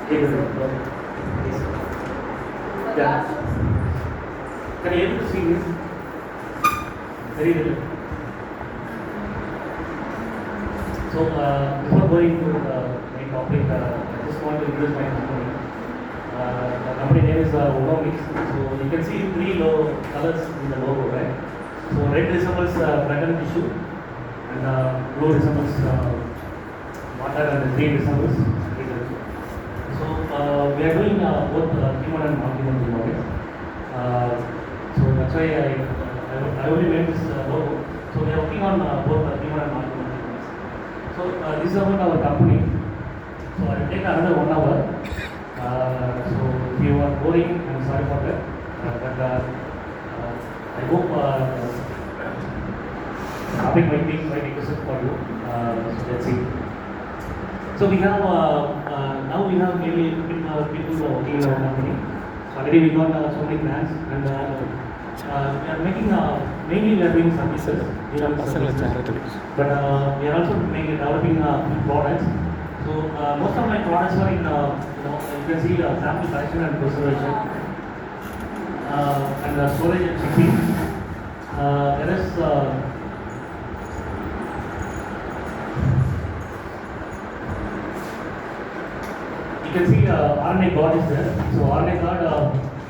Able to. Okay. Yes. Yeah. Can you able to see this? Very little. So before going to the main topic, I just want to introduce my company. The company name is Onimcs. So you can see three colors in the logo, right? So red resembles pregnant tissue, and blue resembles water, and green resembles liquid. So we are doing both human and non-human genomics. So that's why I only made this logo. So we are working on both human and non-human genomics. So this is about our company. So I will take another 1 hour. So if you are boring, I'm sorry for that. But I hope the topic might be quite interesting for you. So let's see. So we have now we have maybe people who are working in our company. So already we got so many grants, and we are making mainly we are doing services. But we are also developing products. So most of my products are in you can see sample collection and preservation, and storage and shipping. There is you can see RNA card is there. So RNA card,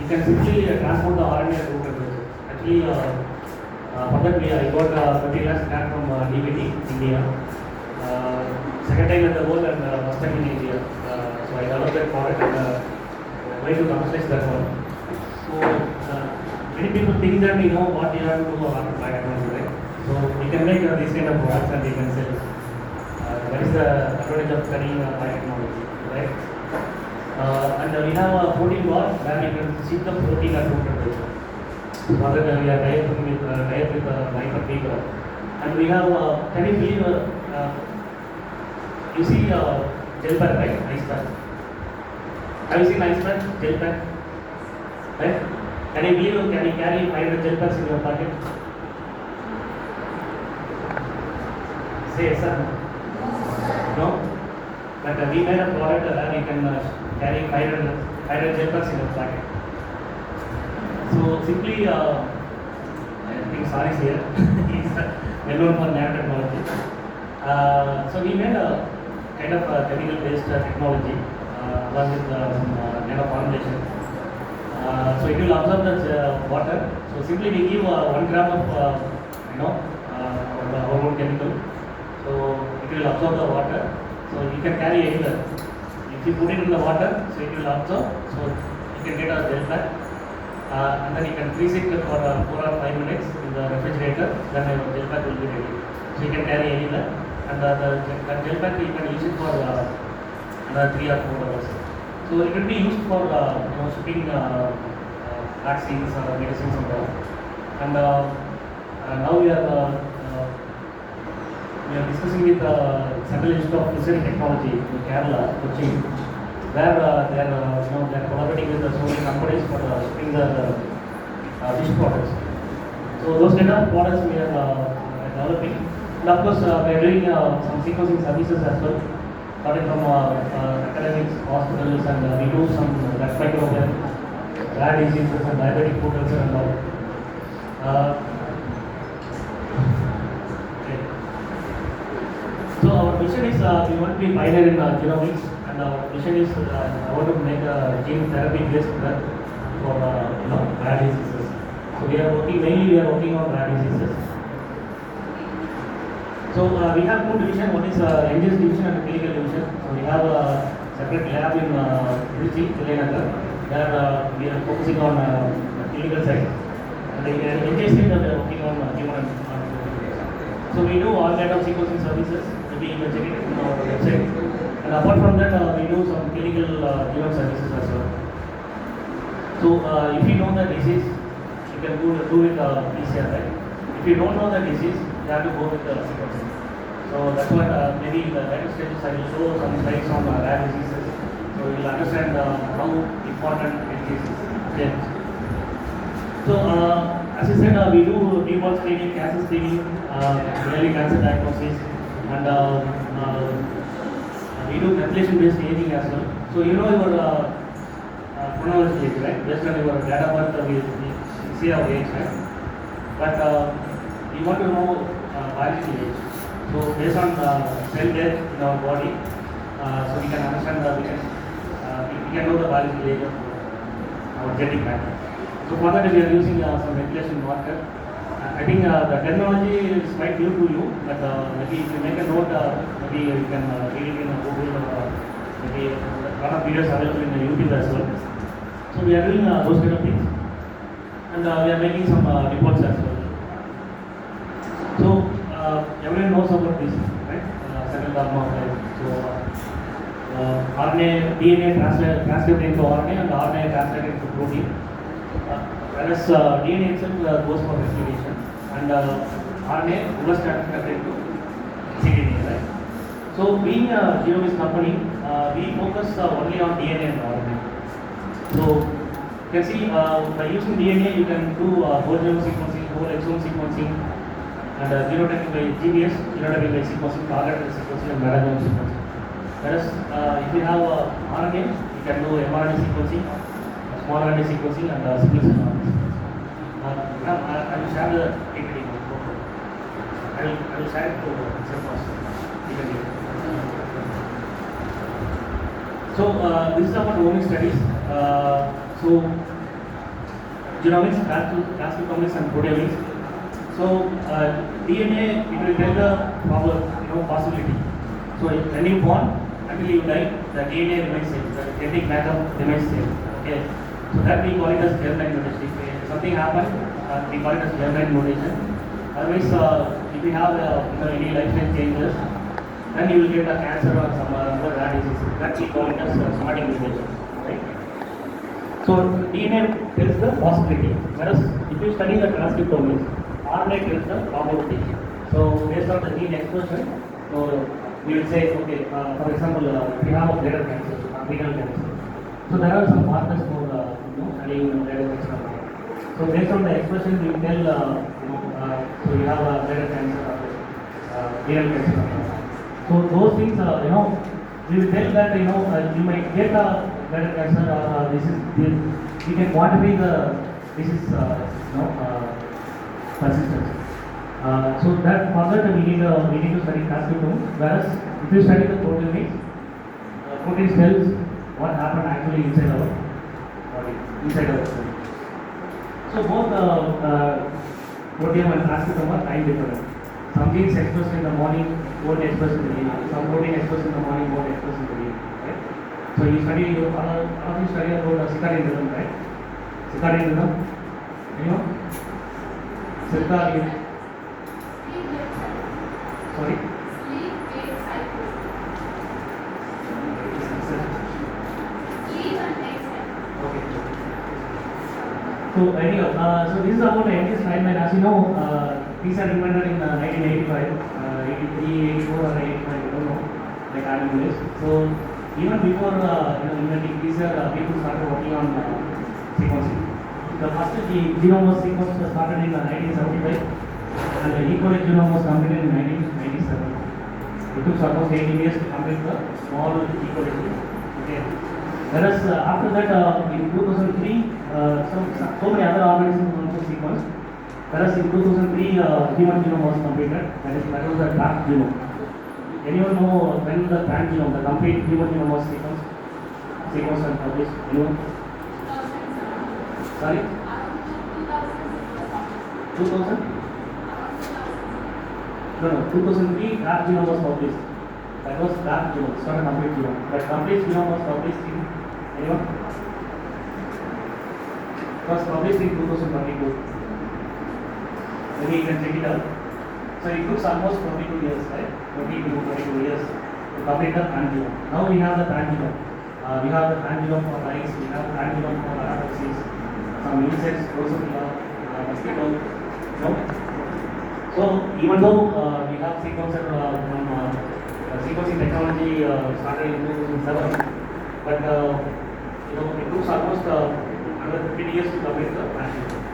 you can simply transport the RNA through temperature. Actually, for that I got 30 lakhs grant from DBT, India. Second time in the world and first time in India. So I developed that product and try to commercialize that one. So many people think that what you have to do after biotechnology, right? So you can make these kind of products and you can sell. That is the advantage of studying biotechnology, right? And we have a protein bar where we can ship the protein at room temperature. So for that we are tied with Viper paper. And we have, can you believe, you see gel pack, right? Ice pack. Have you seen ice pack? Gel pack? Right? Can you believe, can you carry 500 gel packs in your pocket? Say yes or no? No? But we made a product where you can carry 500 gel packs in your pocket. So simply, I think Sari is here. He is well known for nanotechnology. So we made a kind of chemical-based technology along with some nano formulation. So it will absorb the water. So simply we give 1 gram of the hormone chemical. So it will absorb the water. So you can carry anywhere. If you put it in the water, so it will absorb. So you can get a gel pack. And then you can freeze it for 4 or 5 minutes in the refrigerator. Then your gel pack will be ready. So you can carry anywhere. And that gel pack you can use it for another 3 or 4 hours. So it will be used for shipping vaccines or medicines and all. And now we are discussing with Central Institute of Physical Technology in Kerala, Kochi, where they are collaborating with so many companies for shipping the dish products. So those kind of products we are developing. And of course, we are doing some sequencing services as well, starting from academics, hospitals, and we do some gut microbiome, rare diseases, and diabetic foot ulcer and all. Okay. So our mission is we want to be pioneer in genomics, and our mission is I want to make a gene therapy-based drug for rare diseases. So we are working on rare diseases. So we have 2 divisions. One is NGS division and clinical division. So we have a separate lab in Trichy, Vijayanagar, where we are focusing on the clinical side. And in NGS side, we are working on human and non-human. So we do all kind of sequencing services. Maybe you can check it on our website. And apart from that, we do some clinical genome services as well. So if you know the disease, you can do it PCR, right? If you don't know the disease, you have to go with the sequencing. So that's what maybe in the later stages I will show some slides on rare diseases. So you will understand how important it is. Okay. So as I said, we do newborn screening, cancer screening, early cancer diagnosis, and we do methylation-based aging as well. So you know your chronology age, right? Based on your date of birth, we see our age, right? But we want to know biological age. So based on cell death in our body, so we can understand we can know the biological age of our genetic matter. So for that we are using some methylation marker. I think the terminology is quite new to you, but maybe if you make a note, maybe you can read it in Google or maybe a lot of videos available in YouTube as well. So we are doing those kind of things, and we are making some reports as well. So everyone knows about this, right? Second dogma of life. So RNA, DNA translated into RNA and RNA translated into protein. Whereas DNA itself goes for replication and RNA reverse translated into cDNA, right? So being a genomics company, we focus only on DNA and RNA. So you can see by using DNA you can do whole genome sequencing, whole exome sequencing, and genotyping by GBS, genotyping by sequencing, targeted sequencing, and metagenome sequencing. Whereas if you have RNA, you can do mRNA sequencing, small RNA sequencing, and single cell RNA sequencing. I will share the PPT. I will share it to Sepos. So this is about Onimcs studies. So genomics, transcriptomics, and proteomics. So DNA, it will tell the possibility. So when you born until you die, the DNA remains same. The genetic makeup remains same. Okay. So that we call it as germline mutation. If something happens, we call it as germline mutation. Otherwise, if you have any lifestyle changes, then you will get a cancer or some other rare disease. That we call it as somatic mutation. Right? So DNA tells the possibility, whereas if you study the transcriptomics, RNA tells the probability. So based on the gene expression, so we will say, okay, for example, we have a bladder cancer, renal cancer. So there are some markers for studying bladder cancer. So based on the expression, we will tell, so you have a bladder cancer or renal cancer. So those things, we will tell that you might get a bladder cancer or we can quantify the disease, persistence. So that for that we need to study transcriptome. Whereas if you study the proteomics, protein tells what happened actually inside our body, inside our cell. So both proteome and transcriptome are time different. Some genes expressed in the morning, won't express in the evening. Some protein expressed in the morning, won't express in the evening. Right? So you study, all of you study about circadian rhythm, right? Circadian rhythm, circadian. Sorry? Okay. So anyhow, so this is about the NGS timeline. As you know, these are invented in 1985, 83, 84 or 85, I don't know, like random days. So even before inventing these, people started working on sequencing. The first genome was sequenced started in 1975, and the equal genome was completed in 1997. It took almost 18 years to complete the small equal genome. Okay. Whereas after that, in 2003, so many other organisms also sequenced. Whereas in 2003, human genome was completed. That was the draft genome. Anyone know when the draft genome, the complete human genome was sequenced and published? Anyone? Sorry? 2000? No, 2003 draft genome was published. That was draft genome, it's not a complete genome. But complete genome was published in, anyone? It was published in 2022. Maybe you can check it out. So it took almost 22 years, right? 22 years to complete the plant genome. Now we have the plant genome. We have the plant genome for lice, we have the plant genome for arthrosis, some insects, drosophila, mosquito. So even though we have sequencer sequencing technology started in 2007, but it took almost another 15 years to complete the plant genome.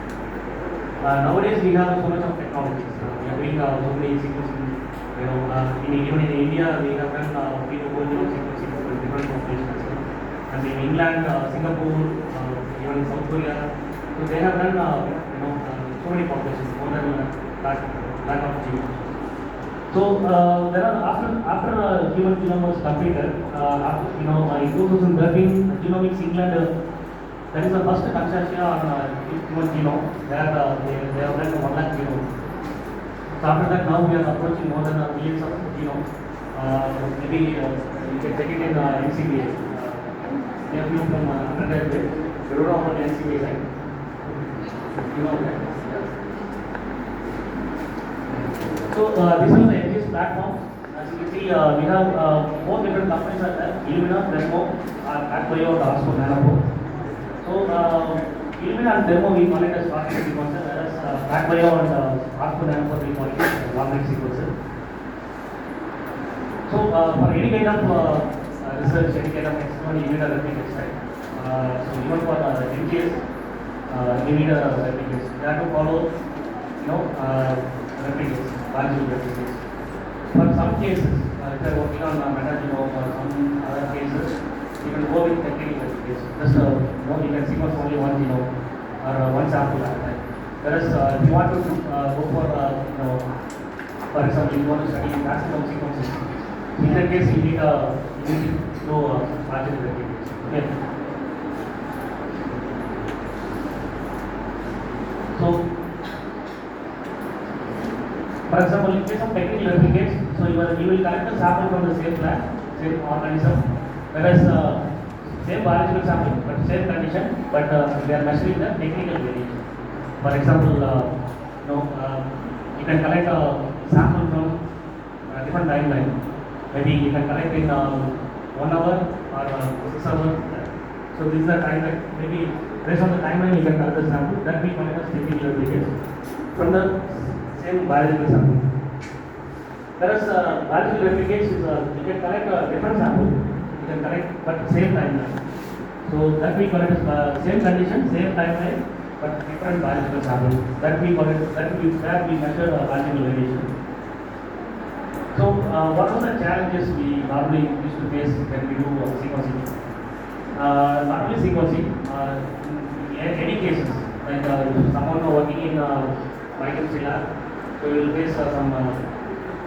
Nowadays we have so much of technologies. We are doing so many sequencing by Even in India, we have done whole genome sequencing for different populations. And in England, Singapore, even in South Korea, so they have done so many populations, more than lakh of genomes. So there are after human genome was completed, in 2013, Genomics England. That is the first consortia on human genome. They have done 1 lakh genome. So after that, now we are approaching more than millions of genomes. Maybe you can check it in NCBA. They have been from undergraduate. They wrote about NCBA, right? You know that. So this is the NGS platform. As you can see, we have 4 different companies are there: Illumina, Dermo, Acquio, and also Nanopore. So, Illumina and Dermo we call it as short read sequencer, whereas Acquio and Arco Nanopore we call it as long read sequencer. So, for any kind of research, any kind of experiment, you need a replicate, right? So, even for NGS, you need a replicate. You have to follow, replicates, biological replicates. For some cases, if you are working on metagenome or some other cases, you can go with technical replicates. Just you can sequence only one genome or one sample at a time. Whereas if you want to go for example, you want to study maximum sequences, in that case you need to do biological replicates. Okay. So, for example, in case of technical replicates, so you will collect a sample from the same plant, same organism, whereas same biological sample, but same condition, but we are measuring the technical variation. For example, you can collect a sample from a different timeline. Maybe you can collect in 1 hour or 6 hours. So this is the timeline. Maybe based on the timeline you can collect the sample. That we collect as technical replicates from the same biological sample. Whereas biological replicates is you can collect a different sample, you can collect but same timeline. So that we collect as same condition, same timeline, but different biological sample. That we collect where we measure biological variation. So what are the challenges we normally used to face when we do sequencing? Not only sequencing, in any cases, like someone working in biochemistry lab, so you will face some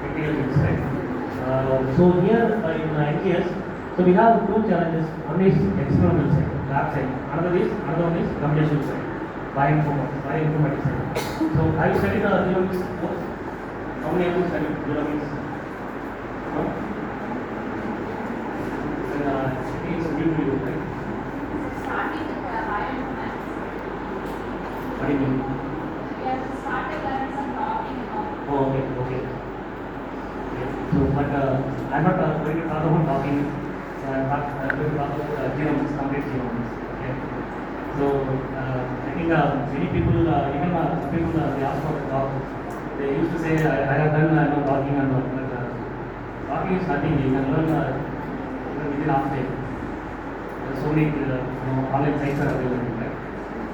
technical things, right? So here in NGS, so we have 2 challenges. One is experimental side, lab side. Another one is computational side, bioinformatics side. So I studied genomics both. How many of you studied genomics? No? Then it's new to you, right? Starting with bioinformatics. What do you mean? We have started learning some talking about. Oh, okay. So, but I'm not going to talk about talking. I'm going to talk about genomics, complete genomics. Okay. So, I think many people, even some people, they ask for the talk. They used to say, I have done talking and all, but talking is nothing. You can learn even within half day. There are so many online sites are available. Right?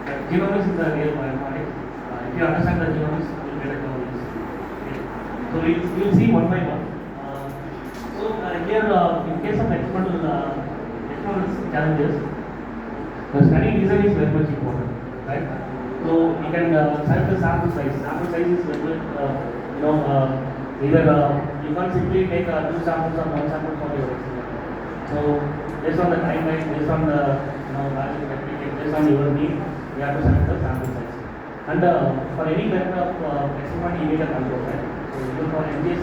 But genomics is the real bioinformatics. If you understand the genomics, you will get a job. Okay. So we will see one by one. So here, in case of experimental challenges, the study design is very much important, right? So you can select the sample size. Sample size is very either you can't simply take 2 samples or 1 sample for your experiment. So based on the timeline, based on the biological replicate, based on your need, you have to select the sample size. And for any method of experiment, you need a control, right? So even for NGS,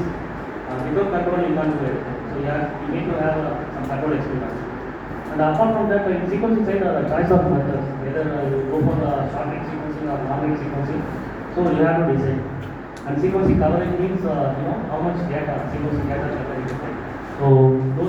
without control, you can't do it. So you need to have some control experiment. And apart from that, in sequencing side, the choice of methods, whether you go for the short read sequencing or long read sequencing, so you have to decide. And sequencing coverage means how much data, sequencing data. So those